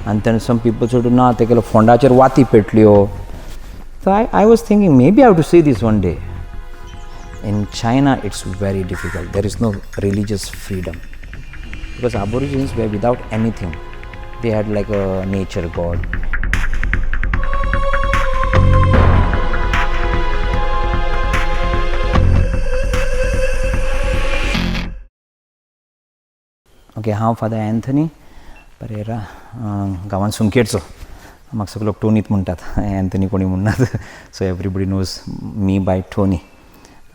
and then some people said na tekelo fondacher wati petlio. So I was thinking maybe I have to see this one day. In China it's very difficult. There is no religious freedom because Aborigines were without anything. They had like a nature god. Okay, how Father Antony Pereira gawan sumkerso. Amag saglok Tonit muntat, Anthony koni munnat. So everybody knows me by Tony.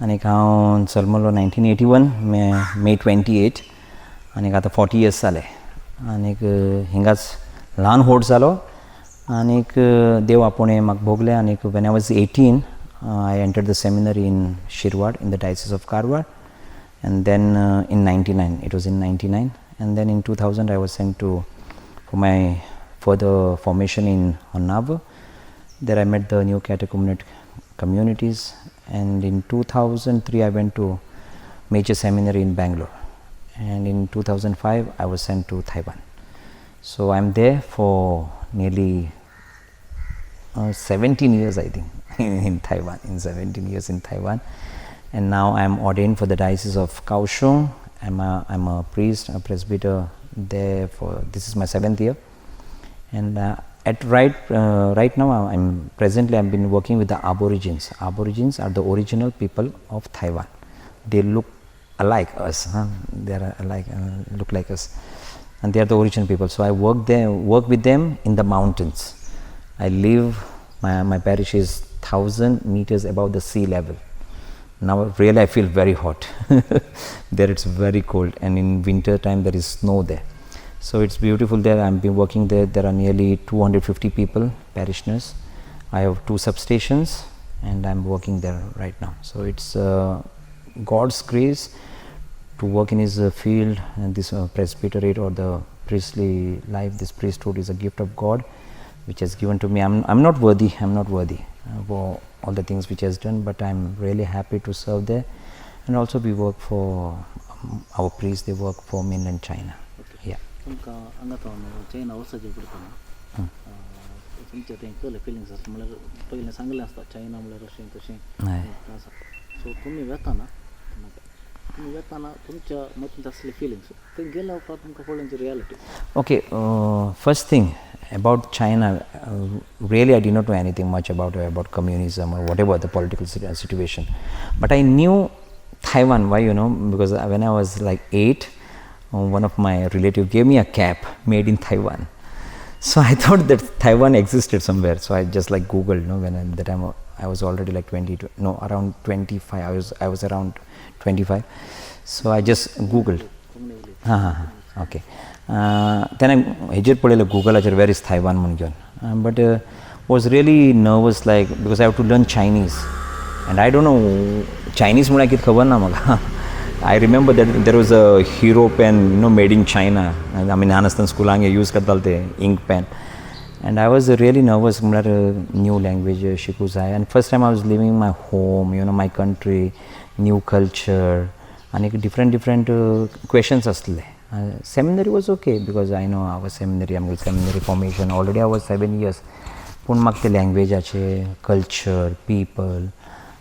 And I Salmolo 1981 May 28 and I got 40 years sale. And I hingas lan hod salo and I dewa apone mag bogle and when I was 18 I entered the seminary in Shirwad in the Diocese of Karwar, and then in 99 it was in 99, and then in 2000 I was sent for my further formation in Honnava. There I met the new catechumenate communities, and in 2003 I went to major seminary in Bangalore, and in 2005 I was sent to Taiwan. So I'm there for nearly 17 years I think in Taiwan, in 17 years in Taiwan, and now I'm ordained for the Diocese of Kaohsiung. I'm a priest, a presbyter there for, this is my 7th year, and right now I'm been working with the Aborigines. Aborigines are the original people of Taiwan. They look alike us, they are alike, look like us, and they are the original people. So I work with them in the mountains. I live, my parish is 1,000 meters above the sea level. Now really I feel very hot. There it's very cold, and in winter time there is snow there. So it's beautiful there. I've been working there. There are nearly 250 people, parishioners. I have 2 substations and I'm working there right now. So it's God's grace to work in his field, and this presbyterate or the priestly life, this priesthood is a gift of God which has given to me. I'm not worthy for all the things which has done, but I'm really happy to serve there. And also we work for our priests, they work for mainland China. Okay. Yeah. China also feelings China Okay, first thing about China, really I did not know anything much about communism or whatever the political situation, but I knew Taiwan. Why? Because when I was like 8, one of my relatives gave me a cap made in Taiwan. So I thought that Taiwan existed somewhere. So I just like Googled. When at the time I was already like around 25. I was around 25. So I just Googled. Okay. Then I Google where is Taiwan, but was really nervous, like because I have to learn Chinese, and I don't know Chinese. I remember that there was a hero pen, made in China. I mean, Anastan school use ink pen, and I was really nervous. New language, Shikuzai, and first time I was leaving my home, my country, new culture, and different questions. Seminary was okay because I know our seminary formation. Already I was 7 years. Pun the language, culture, people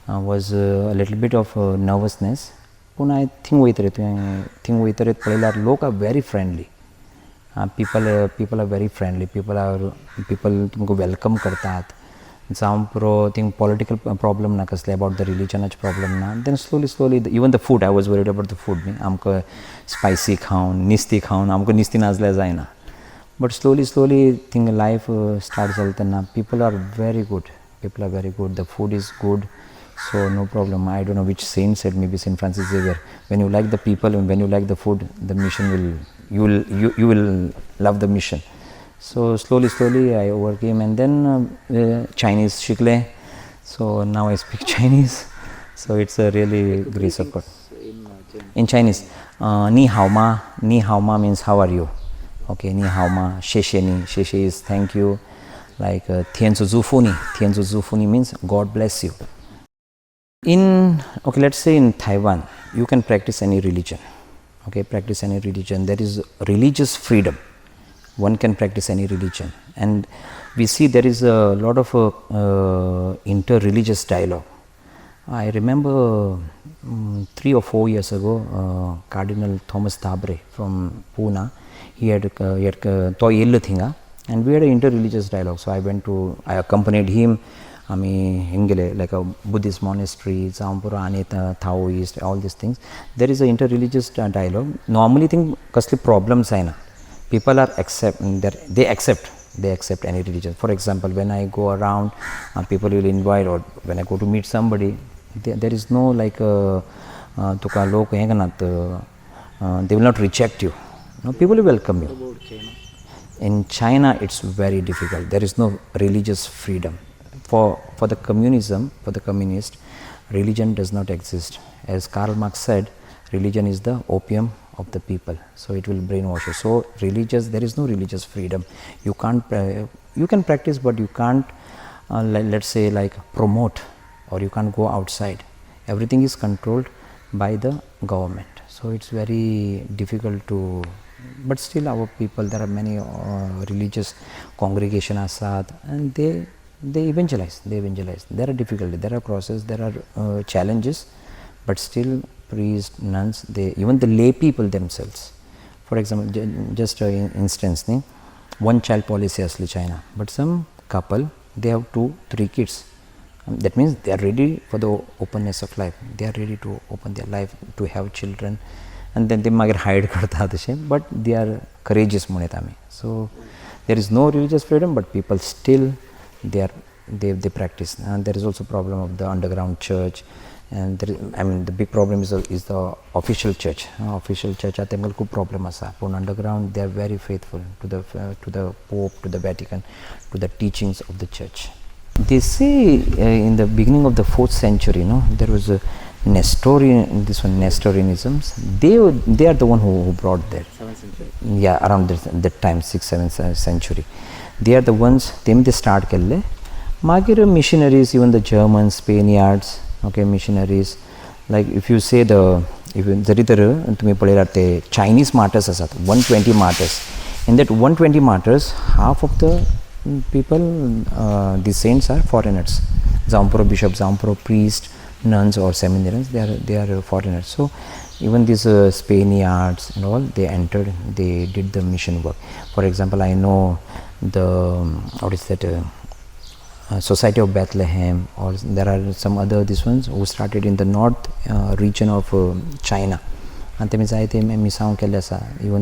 was a little bit of nervousness. Pun I think look are very friendly. People are very friendly. People welcome kartat. Some political problem na kasle about the religion problem na. Then slowly even the food, I was worried about the food. Amko spicy khaun, nisti khaun, amko nisti nazla zaina. But slowly thing life starts na. People are very good. The food is good, so no problem. I don't know which saint said, maybe Saint Francis Xavier. When you like the people and when you like the food, the mission you will love the mission. So slowly I overcame, and then Chinese shikle. So now I speak Chinese. So it's a really grace of God. In Chinese, ni hao ma. Ni hao ma means how are you? Okay, ni hao ma. Sheshe ni. Sheshe is thank you. Like Tian zu zu ni. Tian zu zu ni means God bless you. Let's say in Taiwan, you can practice any religion. Okay, practice any religion. There is religious freedom. one can practice any religion, and we see there is a lot of inter-religious dialogue. I remember 3 or 4 years ago, Cardinal Thomas Tabre from Pune, he had and we had an inter-religious dialogue. So I accompanied him. I mean, like a Buddhist monastery, Zampura, Aneta, Taoist, all these things. There is an inter-religious dialogue. Normally, think costly problems aina. People are they accept any religion. For example, when I go around, people will invite, or when I go to meet somebody, there is no like they will not reject you. No, people will welcome you. What about China? In China, it's very difficult. There is no religious freedom. For the communism, for the communist, religion does not exist. As Karl Marx said, religion is the opium of the people. So it will brainwash you. So there is no religious freedom. You can't, you can practice, but you can't, let's say, like promote, or you can't go outside. Everything is controlled by the government. So it's very difficult to. But still, our people, there are many religious congregations asad, and they evangelize. There are difficulties, there are crosses, there are challenges, but still priests, nuns, even the lay people themselves. For example, just an instance, one child policy asli China, but some couple, they have 2-3 kids. That means they are ready for the openness of life. They are ready to open their life, to have children, and then they might hide but they are courageous. So there is no religious freedom, but people still they practice. And there is also problem of the underground church, and the big problem is the official church. Official church atemgal ku problem asa. But underground they are very faithful to the Pope, to the Vatican, to the teachings of the church. They say in the beginning of the 4th century, there was a Nestorianisms. They are the one who brought that. 7th century. Yeah, around that time, 6th, 7th century. They are the ones. They start kelle. Magir missionaries, even the Germans, Spaniards, okay, missionaries. Like if you say Chinese martyrs asat, 120 martyrs. In that 120 martyrs, half of the people, the saints are foreigners. Zampro bishop, Zampro priest, nuns or seminarians, they are foreigners. So even these Spaniards and all, they entered, they did the mission work. For example, I know Society of Bethlehem, or there are some other these ones who started in the north region of China. And even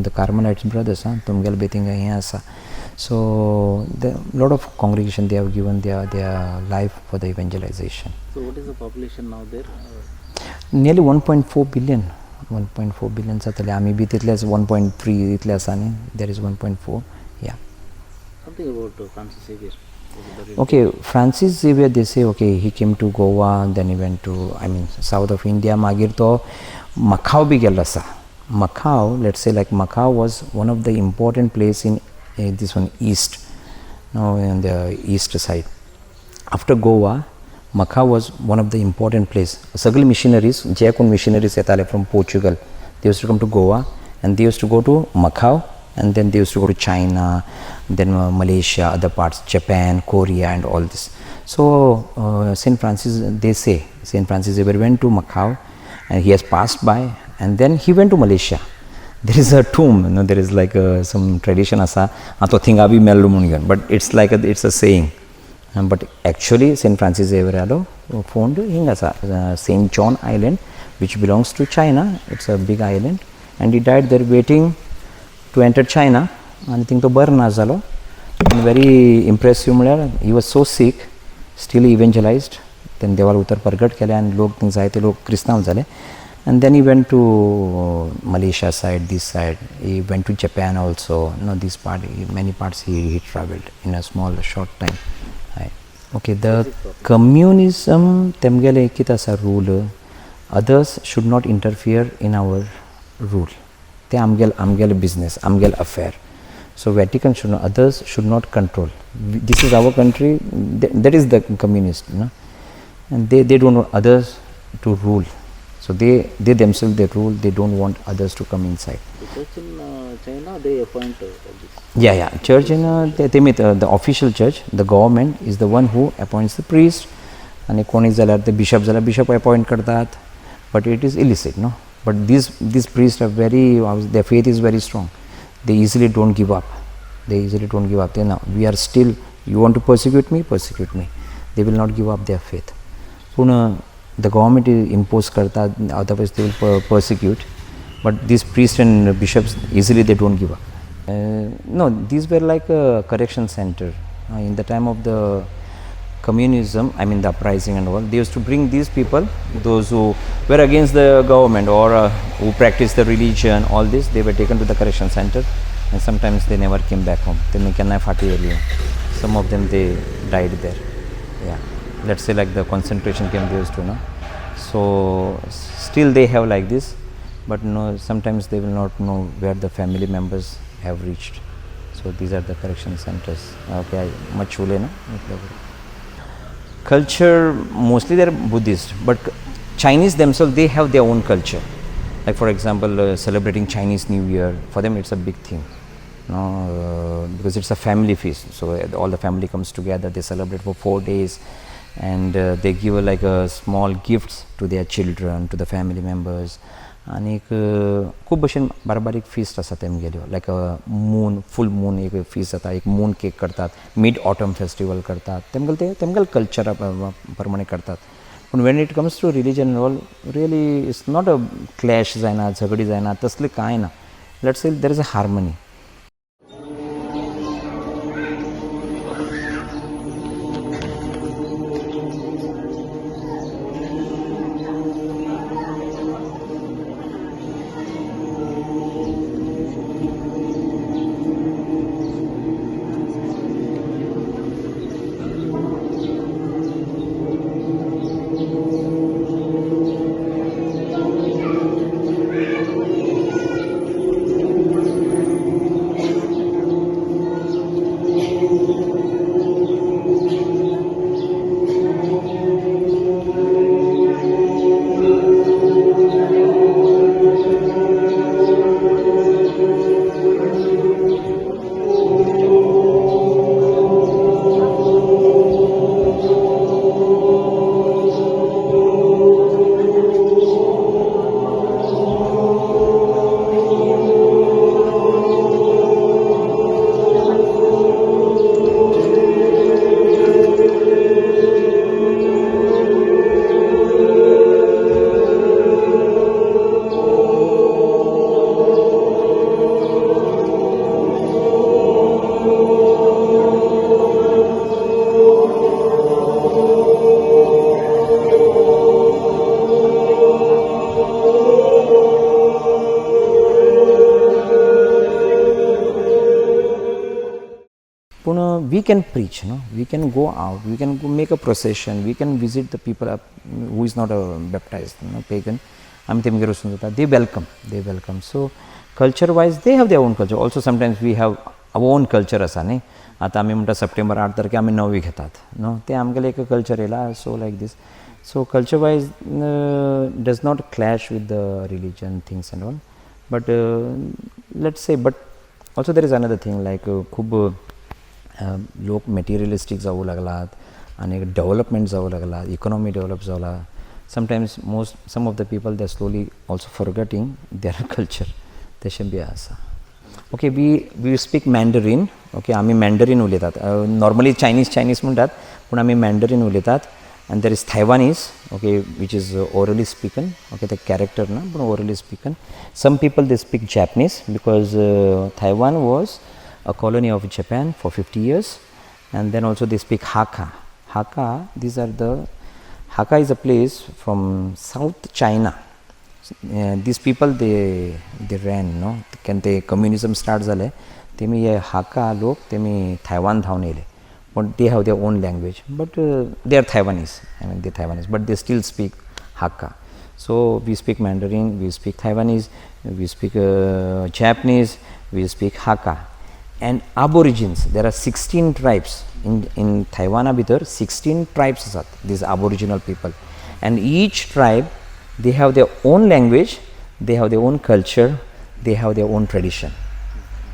the Carmelites brothers, so a lot of congregation, they have given their life for the evangelization. So what is the population now there? Nearly 1.4 billion. 1.4 billion satale. Maybe it is 1.3 itlasani. There is 1.4. Yeah. Something about Francis Xavier. Okay, Francis Xavier, they say, okay, he came to Goa, then he went to, south of India. Magir to Macau bhi gellasa. Macau, let's say like Macau was one of the important place in this one east, on the east side. After Goa, Macau was one of the important place. Several missionaries, Jayakun missionaries from Portugal, they used to come to Goa, and they used to go to Macau, and then they used to go to China, then Malaysia, other parts, Japan, Korea, and all this. So Saint Francis, they say Saint Francis Xavier went to Macau, and he has passed by, and then he went to Malaysia. There is a tomb, there is like some tradition asa, but it's like it's a saying. But actually, Saint Francis Xavier found Saint John Island, which belongs to China. It's a big island, and he died there waiting to enter China. And I think to burn Nazalo. Very impressive. He was so sick, still he evangelized. Then they were Uttar Pargat kele and log things aite log Krishna jale. And then he went to Malaysia side, this side. He went to Japan also. This part, many parts he traveled in a small, short time. Okay, the communism temgale kitasa rule. Others should not interfere in our rule. Te amgel business, amgel affair. So Vatican should not, others should not control. This is our country. That is the communist, and they don't want others to rule. So they themselves they rule. They don't want others to come inside. The church in China, they appoint this. Yeah. Church in they meet the official church. The government is the one who appoints the priest. आणि कोणी जाल्यार ते bishop जाल्यार bishop appoint करतात. But it is illicit, no. But these priests are very, their faith is very strong. They easily don't give up. They know, we are still, you want to persecute me, persecute me. They will not give up their faith. Puna, the government is imposed karta, otherwise they will persecute. But these priests and bishops, easily they don't give up. No, these were like a correction center. In the time of the communism, I mean the uprising and all, they used to bring these people, those who were against the government or who practiced the religion, all this, they were taken to the correction center, and sometimes they never came back home. Some of them, they died there. Yeah, let's say like the concentration camp they used to know. So still they have like this, but no, sometimes they will not know where the family members have reached. So these are the correction centers. Okay, much chule na. Culture, mostly they are Buddhist, but Chinese themselves, they have their own culture. Like for example, celebrating Chinese New Year, for them it's a big thing, because it's a family feast. So all the family comes together, they celebrate for 4 days, and they give like a small gifts to their children, to the family members. आणि एक खूप भशेन बारीक feast आसा तेमगेल्यो, like moon, full moon एक feast जाता, एक मून केक करतात, मिड ऑटम फेस्टिवल करतात, तेमगेल कल्चरा प्रमाणे करतात. पूण when it comes to religion all, really it's not a clash जायना, झगडी जायना, तसलें कांय ना. Let's say there is a harmony. We can preach, we can go out, we can go make a procession, we can visit the people who is not baptized, pagan. They welcome. So culture wise, they have their own culture. Also sometimes we have our own culture asa nahi. आता आम्ही म्हणटा September 8 तारखे आम्ही 9वी घेतात, ते आमगेले एक culture येला. So like this. So culture wise does not clash with the religion things and all. But let's say, but also there is another thing, like खूप लोक मटेरियलिस्टिक जावू लागलात आणि डेव्हलपमेंट जावू लागला, इकॉनॉमी डेव्हलप जाला. Sometimes some of the people they slowly also forgetting their culture, तशें बी आसा. Okay, we speak Mandarin. Okay, आमी मॅन्डरीन उलयतात. नॉर्मली चायनीज म्हणटात, पूण आमी मॅन्डरीन उलयतात. and there is Taiwanese, okay, which is orally spoken, okay, the character na, but orally spoken. Some people they speak Japanese because Taiwan was a colony of Japan for 50 years, and then also they speak Hakka. Hakka is a place from South China. These people they ran, can they communism start zale, temi ye Hakka lok temi Taiwan dhawn ele. But they have their own language, but they are Taiwanese. They're Taiwanese, but they still speak Hakka. So we speak Mandarin, we speak Taiwanese, we speak Japanese, we speak Hakka. And Aborigines, there are 16 tribes in Taiwan. Bhitar 16 tribes are these Aboriginal people, and each tribe They have their own language, they have their own culture, they have their own tradition.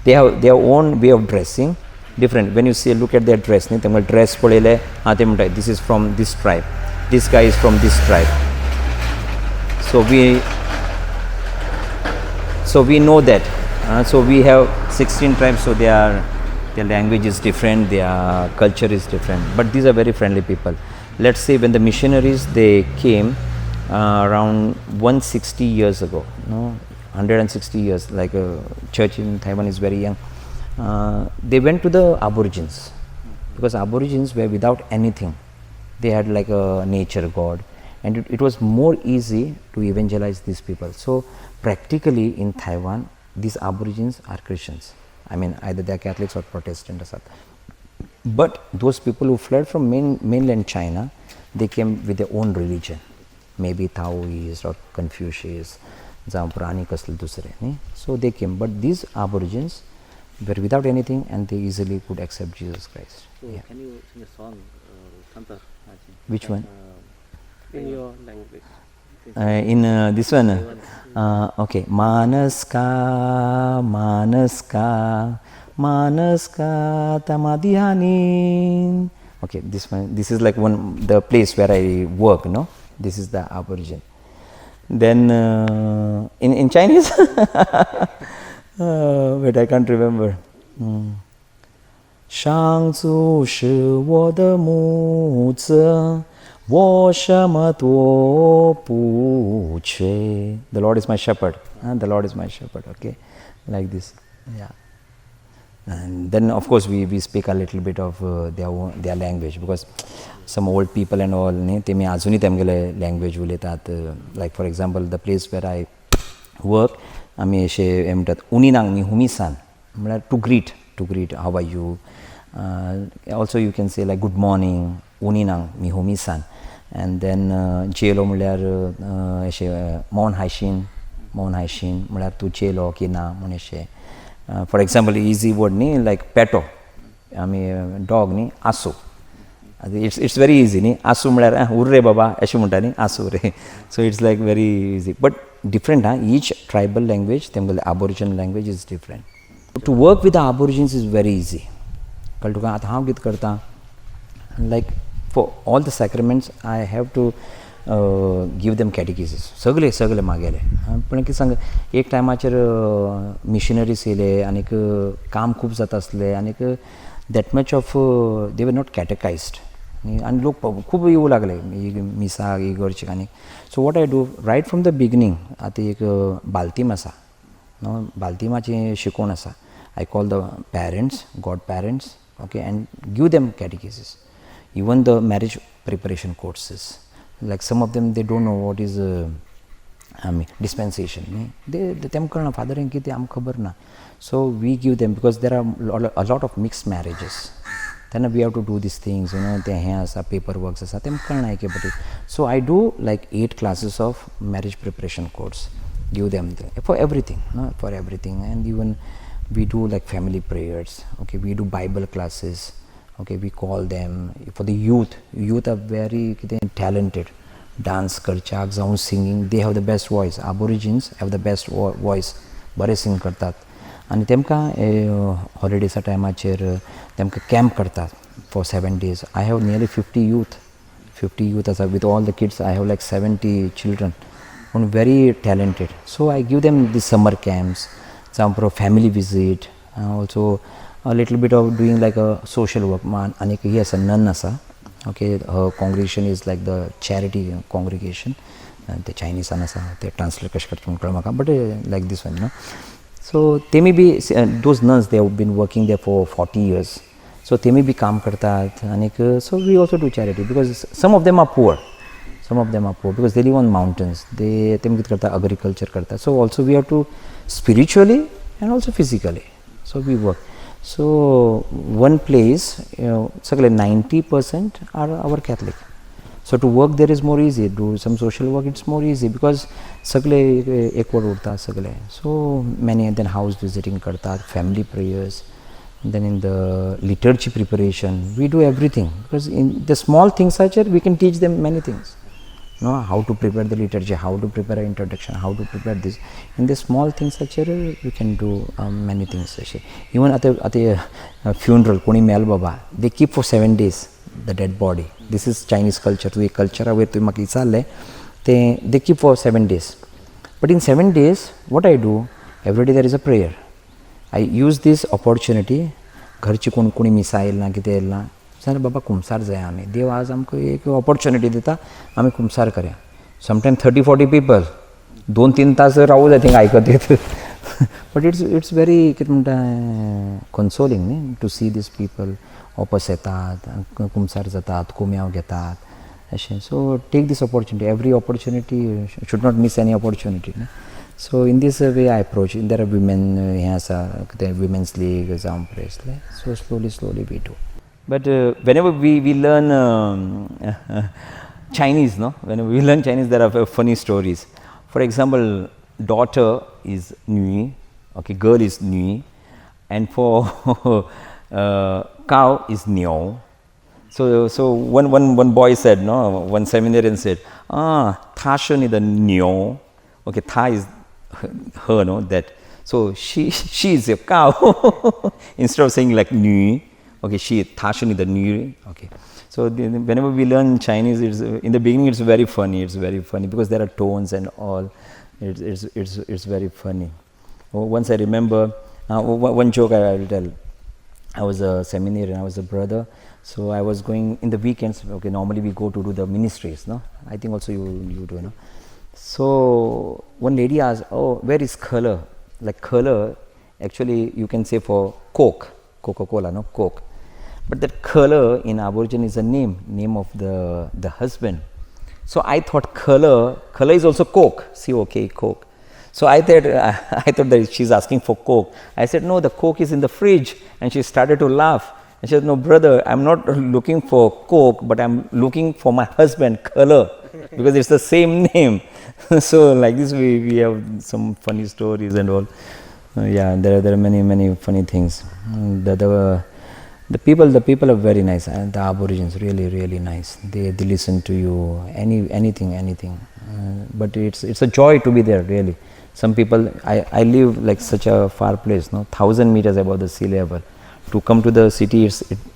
They have their own way of dressing, different. When you see, look at their dress, dress this is from this tribe, this guy is from this tribe. So we know that. So we have 16 tribes, so their language is different, their culture is different, but these are very friendly people. Let's say when the missionaries, they came around 160 years ago, 160 years, like a church in Taiwan is very young. They went to the Aborigines, because Aborigines were without anything. They had like a nature god, and it was more easy to evangelize these people. So practically in Taiwan, these Aborigines are Christians. I mean, either they are Catholics or Protestant or something. But those people who fled from mainland China, they came with their own religion, maybe Taoist or Confucius, so they came. But these Aborigines were without anything, and they easily could accept Jesus Christ. So can you sing a song, Santa? Which one? In your language. In this one? Okay. Manaska, Manaska, Manaska Tamadihani. Okay, this one. This is like the place where I work, no? This is the Aborigine. Then in Chinese, wait, I can't remember. 上主是我的牧者，我什么都不缺。The Lord is my shepherd. The Lord is my shepherd. Okay, like this. Yeah. And then of course we speak a little bit of their language, because some old people and all तेमी अजूनही तेमगेले language उलयतात. Like for example, the place where I work, आमी अशें म्हणटात उनिनांग मी हुमिसान, म्हळ्यार to greet, how are you. Also you can say like good morning, uninang mi humisan. And then jelo म्हळ्यार अशें मौन हायशीन म्हळ्यार तूं जेलो की ना म्हण अशें. For example, easy word न्ही, like peto, आमी dog न्ही, आसू. It's very easy न्ही, आसू म्हळ्यार उर रे बाबा अशें म्हणटा न्ही, आसू रे. So it's like very easy, but different. Each tribal language, तेमगेले Aboriginal language is different. To work with the Aborigines is very easy. कळ्ळें तुका. आतां हांव कितें करता, like for all the sacraments I have to give them catechesis. सगळे मागेले. पण कितें सांग, एक टायमाचेर मिशनरीज येयले आनीक काम खूब जाता आसलें, आनीक that much of they were not catechized. आनी लोक खूब येवूं लागले मिसाक, इगर्जेक आनीक. So what I do, right from the beginning, आतां एक बाल्तीम आसा, बाल्तिमाचें शिकोवण आसा. I call the parents, godparents, okay, and give them catechesis. Even the marriage preparation courses. Like some of them, they don't know what is dispensation. They कळना फादरांक कितें आमकां खबर ना. So we give them, because there are a lot of mixed marriages. Then we have to do these things, ते हें आसा, paperwork आसा, तेमकां कळना एक but. So I do like 8 classes of marriage preparation course. Give them for everything, for everything. And even we do like family prayers, okay, we do Bible classes, okay, we call them. For the youth are very talented, dance करच्याक जावं singing, they have the best voice. Aborigines have the best voice, बरे sing करतात. आनी तेमकां हॉलिडेसा टायमाचेर तेमकां camp करतात for 7 days. I have nearly 50 youth आसा. With all the kids I have like 70 children, and very talented. So I give them the summer camps, some for family visit, also a little bit of doing like a social work. Anik he has a nun asa, okay, her congregation is like the charity congregation. The Chinese anasa, they translate but like this one, So they may be those nuns, they have been working there for 40 years. So they may be kaam karta, anik. So we also do charity, because some of them are poor. Because they live on mountains. They karta agriculture karta. So also we have to spiritually and also physically. So we work. So one place, 90% are our Catholic. So to work there is more easy. Do some social work, it's more easy, because sagle equal urta sagle. So many, then house visiting karta, family prayers. Then in the liturgy preparation, we do everything, because in the small things such we can teach them many things. No, how to prepare the liturgy, how to prepare an introduction, how to prepare this. In the small things such you can do many things. Even at a funeral, Kuni Mel Baba, they keep for 7 days the dead body. This is Chinese culture. To a culture where they keep for 7 days. But in 7 days, what I do, every day there is a prayer. I use this opportunity, घरची कोणी missile ना कितें येयला sir बाबा कुमसार जाय आमी देव आज आमकां एक ऑपॉर्च्युनिटी दिता आमी कुमसार करया समटायम 30-40 पीपल 2-3 तास रावूं जाय थिंगा आयकत येत बट इट्स व्हेरी कितें म्हणटा कन्सोलिंग न्ही टू सी दीस पीपल ऑपस येतात कुमसार जातात कुम्याव घेतात अशें so take this opportunity every opportunity should not miss any opportunity So in this way I approach. There are women, women's league, so slowly we do. But whenever we learn Chinese, no, whenever we learn Chinese, there are funny stories. For example, daughter is Nui, okay, girl is Nui, and for cow is Niao. So one boy said, no, one seminarian said, Tasha ni the Niao, okay, Tha is her, no, that. So she is a cow instead of saying like Nui, okay, she Tasha ni the Nui, okay. So whenever we learn Chinese, it's, in the beginning it's very funny. It's very funny because there are tones and all. It's very funny. Once I remember one joke I will tell. I was a seminarian. I was a brother. So I was going in the weekends. Okay, normally we go to do the ministries. No, I think also you do. No. So one lady asked, "Oh, where is color? Like color, actually you can say for Coke, Coca-Cola, no Coke." But that color in Aborigine is a name of the husband. So I thought color is also Coke, C-O-K, Coke. So I thought that she's asking for Coke. I said, no, the Coke is in the fridge. And she started to laugh. And she said, no, brother, I'm not looking for Coke, but I'm looking for my husband, color, because it's the same name. So like this, we have some funny stories and all. Yeah, there are many funny things. The people are very nice, and the Aborigines really nice. They listen to you, anything. But it's a joy to be there, really. Some people, I live like such a far place, no, 1,000 meters above the sea level. To come to the city,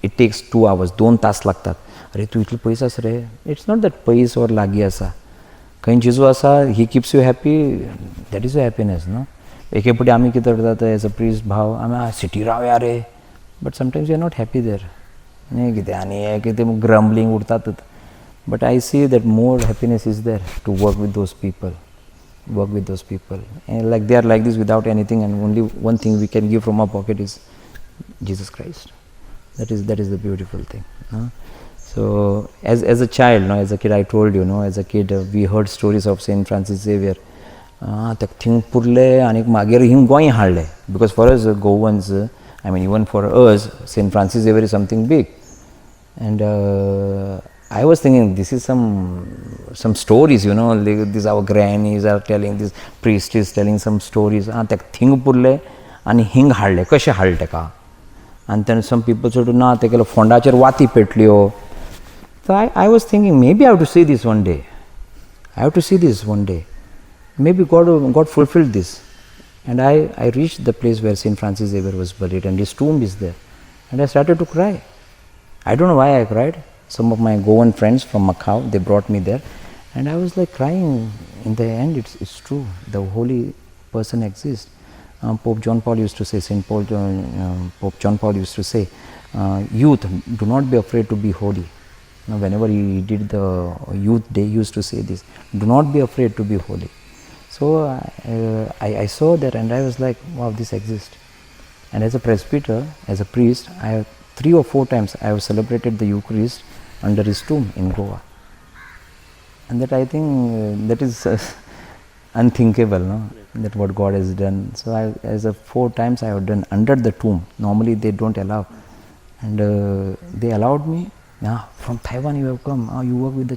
it takes 2 hours, 2 तास लागतात. अरे तू इतलो पयस आसा रे. It's not that पयस or लागीं आसा. खंय जेजू आसा, he keeps you happy. That is the happiness, no. एके पुटी आमी कितें करतात as a priest भाव, आमी city रावया रे. But sometimes we are not happy there. Grumbling urtat. But I see that more happiness is there to work with those people. And like they are like this without anything, and only one thing we can give from our pocket is Jesus Christ. That is the beautiful thing. So as a child, as a kid, I told you, as a kid we heard stories of Saint Francis Xavier. Because for us Goans, I mean, even for us, Saint Francis Xavier is something big. And I was thinking, this is some stories, these our grannies are telling, this priest is telling some stories. And then some people said, na, take a fondacher wati petlio. So I was thinking, maybe I have to see this one day. Maybe God fulfilled this. And I reached the place where Saint Francis Xavier was buried, and his tomb is there. And I started to cry. I don't know why I cried. Some of my Goan friends from Macau, they brought me there. And I was like crying. In the end, it's true. The holy person exists. Pope John Paul used to say, Pope John Paul used to say, youth, do not be afraid to be holy. Now, whenever he did the youth day, he used to say this, do not be afraid to be holy. So I saw that, and I was like, wow, this exists. And as a presbyter, as a priest, I have 3 or 4 times I have celebrated the Eucharist under his tomb in Goa. And that I think that is unthinkable, no? That what God has done. So as a 4 times I have done under the tomb. Normally they don't allow. And they allowed me. From Taiwan you have come. You work with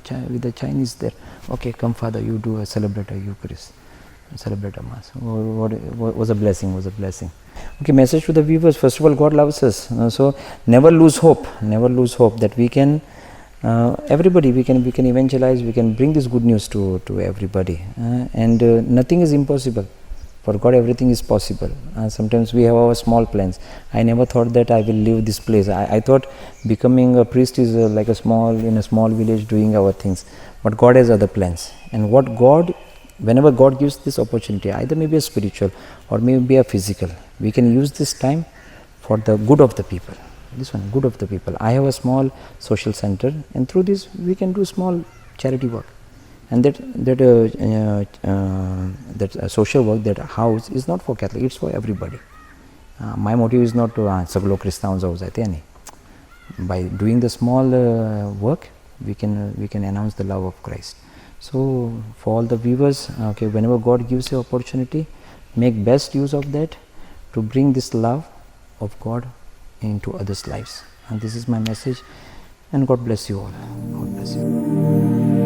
the Chinese there. Okay, come Father, you do celebrate a Eucharist. Celebrate a Mass. What was a blessing, Okay, message to the viewers. First of all, God loves us. So never lose hope that we can everybody, we can evangelize, we can bring this good news to everybody, and nothing is impossible. For God, everything is possible. Sometimes we have our small plans. I never thought that I will leave this place. I thought becoming a priest is like in a small village doing our things. But God has other plans. And whenever God gives this opportunity, either maybe a spiritual or maybe a physical, we can use this time for the good of the people. This one, good of the people. I have a small social center, and through this we can do small charity work. And that social work, that house is not for Catholic, it's for everybody. My motive is not to saglo Christians house aate nahi. By doing the small work, we can announce the love of Christ. So for all the viewers, okay, whenever God gives you opportunity, make best use of that to bring this love of God into others' lives. And this is my message. And God bless you all. God bless you.